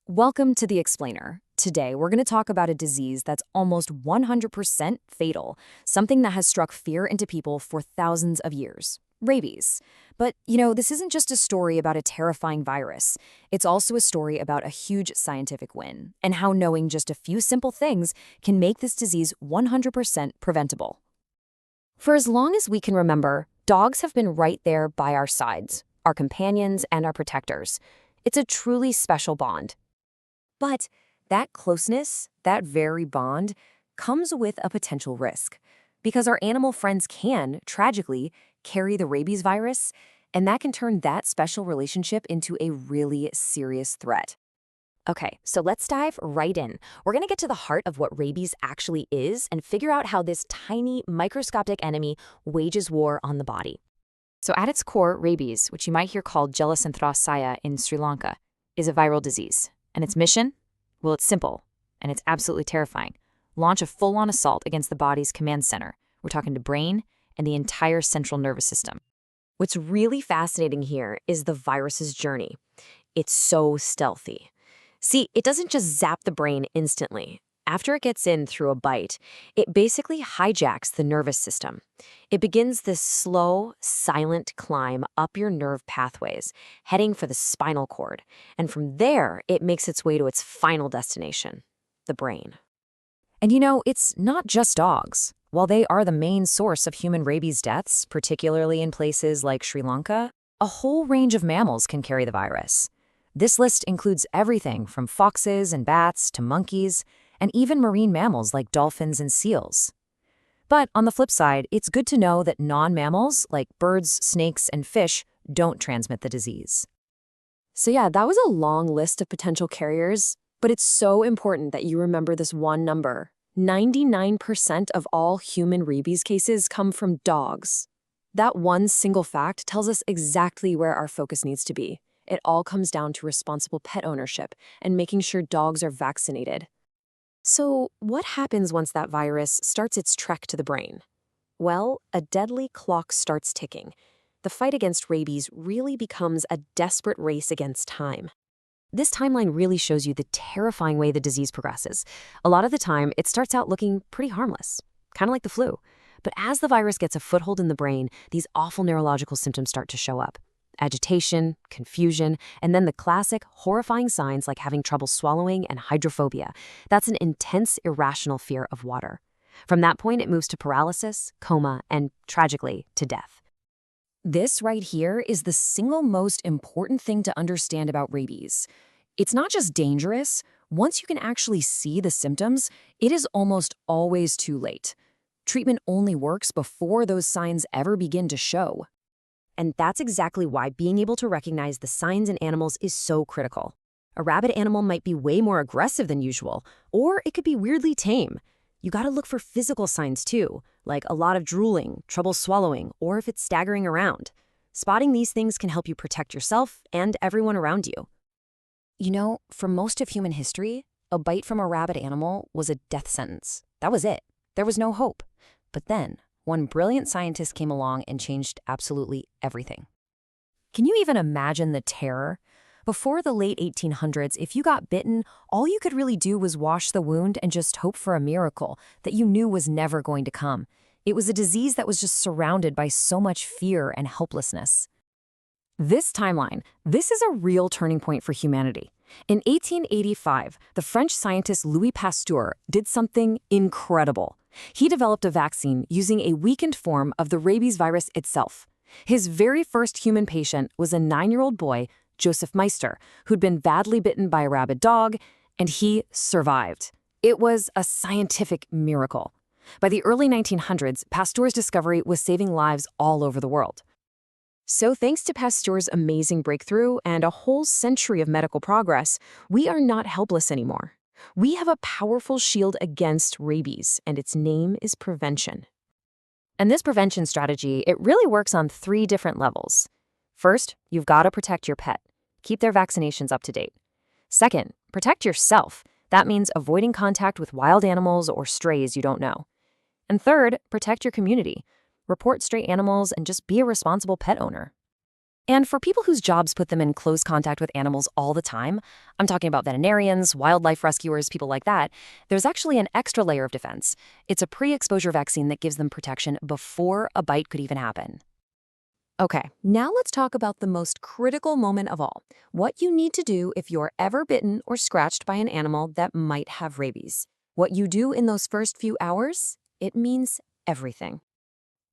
Welcome to The Explainer. Today, we're going to talk about a disease that's almost 100% fatal, something that has struck fear into people for thousands of years. Rabies. But, this isn't just a story about a terrifying virus. It's also a story about a huge scientific win, and how knowing just a few simple things can make this disease 100% preventable. For as long as we can remember, dogs have been right there by our sides, our companions and our protectors. It's a truly special bond. But that closeness, that very bond, comes with a potential risk. Because our animal friends can, tragically, carry the rabies virus, and that can turn that special relationship into a really serious threat. Okay, so let's dive right in. We're going to get to the heart of what rabies actually is and figure out how this tiny, microscopic enemy wages war on the body. So at its core, rabies, which you might hear called Jalacentrosaya in Sri Lanka, is a viral disease. And its mission? Well, it's simple, and it's absolutely terrifying. Launch a full-on assault against the body's command center. We're talking the brain and the entire central nervous system. What's really fascinating here is the virus's journey. It's so stealthy. See, it doesn't just zap the brain instantly. After it gets in through a bite, it basically hijacks the nervous system. It begins this slow, silent climb up your nerve pathways, heading for the spinal cord. And from there, it makes its way to its final destination, the brain. And it's not just dogs. While they are the main source of human rabies deaths, particularly in places like Sri Lanka, a whole range of mammals can carry the virus. This list includes everything from foxes and bats to monkeys, and even marine mammals like dolphins and seals. But on the flip side, it's good to know that non-mammals, like birds, snakes, and fish, don't transmit the disease. So yeah, that was a long list of potential carriers, but it's so important that you remember this one number. 99% of all human rabies cases come from dogs. That one single fact tells us exactly where our focus needs to be. It all comes down to responsible pet ownership and making sure dogs are vaccinated. So, what happens once that virus starts its trek to the brain? Well, a deadly clock starts ticking. The fight against rabies really becomes a desperate race against time. This timeline really shows you the terrifying way the disease progresses. A lot of the time, it starts out looking pretty harmless, kind of like the flu. But as the virus gets a foothold in the brain, these awful neurological symptoms start to show up. Agitation, confusion, and then the classic, horrifying signs like having trouble swallowing and hydrophobia. That's an intense, irrational fear of water. From that point, it moves to paralysis, coma, and, tragically, to death. This right here is the single most important thing to understand about rabies. It's not just dangerous. Once you can actually see the symptoms, it is almost always too late. Treatment only works before those signs ever begin to show. And that's exactly why being able to recognize the signs in animals is so critical. A rabid animal might be way more aggressive than usual, or it could be weirdly tame. You gotta look for physical signs too, like a lot of drooling, trouble swallowing, or if it's staggering around. Spotting these things can help you protect yourself and everyone around you. For most of human history, a bite from a rabid animal was a death sentence. That was it. There was no hope. But then, one brilliant scientist came along and changed absolutely everything. Can you even imagine the terror? Before the late 1800s, if you got bitten, all you could really do was wash the wound and just hope for a miracle that you knew was never going to come. It was a disease that was just surrounded by so much fear and helplessness. This timeline, this is a real turning point for humanity. In 1885, the French scientist Louis Pasteur did something incredible. He developed a vaccine using a weakened form of the rabies virus itself. His very first human patient was a 9-year-old boy, Joseph Meister, who'd been badly bitten by a rabid dog, and he survived. It was a scientific miracle. By the early 1900s, Pasteur's discovery was saving lives all over the world. So thanks to Pasteur's amazing breakthrough and a whole century of medical progress, we are not helpless anymore. We have a powerful shield against rabies, and its name is prevention. And this prevention strategy, it really works on 3 different levels. First, you've got to protect your pet. Keep their vaccinations up to date. Second, protect yourself. That means avoiding contact with wild animals or strays you don't know. And third, protect your community. Report stray animals and just be a responsible pet owner. And for people whose jobs put them in close contact with animals all the time, I'm talking about veterinarians, wildlife rescuers, people like that, there's actually an extra layer of defense. It's a pre-exposure vaccine that gives them protection before a bite could even happen. Okay, now let's talk about the most critical moment of all. What you need to do if you're ever bitten or scratched by an animal that might have rabies. What you do in those first few hours, it means everything.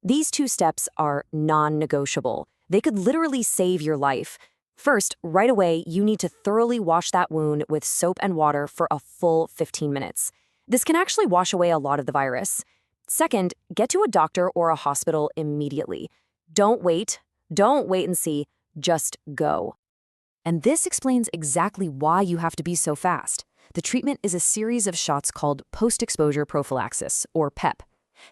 These two steps are non-negotiable. They could literally save your life. First, right away, you need to thoroughly wash that wound with soap and water for a full 15 minutes. This can actually wash away a lot of the virus. Second, get to a doctor or a hospital immediately. Don't wait. Don't wait and see. Just go. And this explains exactly why you have to be so fast. The treatment is a series of shots called post-exposure prophylaxis, or PEP.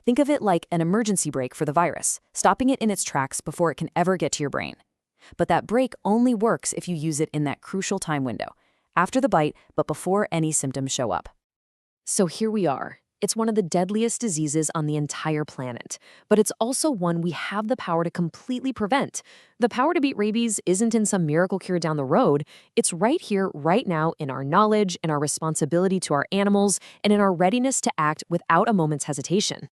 Think of it like an emergency brake for the virus, stopping it in its tracks before it can ever get to your brain. But that brake only works if you use it in that crucial time window, after the bite, but before any symptoms show up. So here we are. It's one of the deadliest diseases on the entire planet, but it's also one we have the power to completely prevent. The power to beat rabies isn't in some miracle cure down the road. It's right here, right now, in our knowledge, in our responsibility to our animals, and in our readiness to act without a moment's hesitation.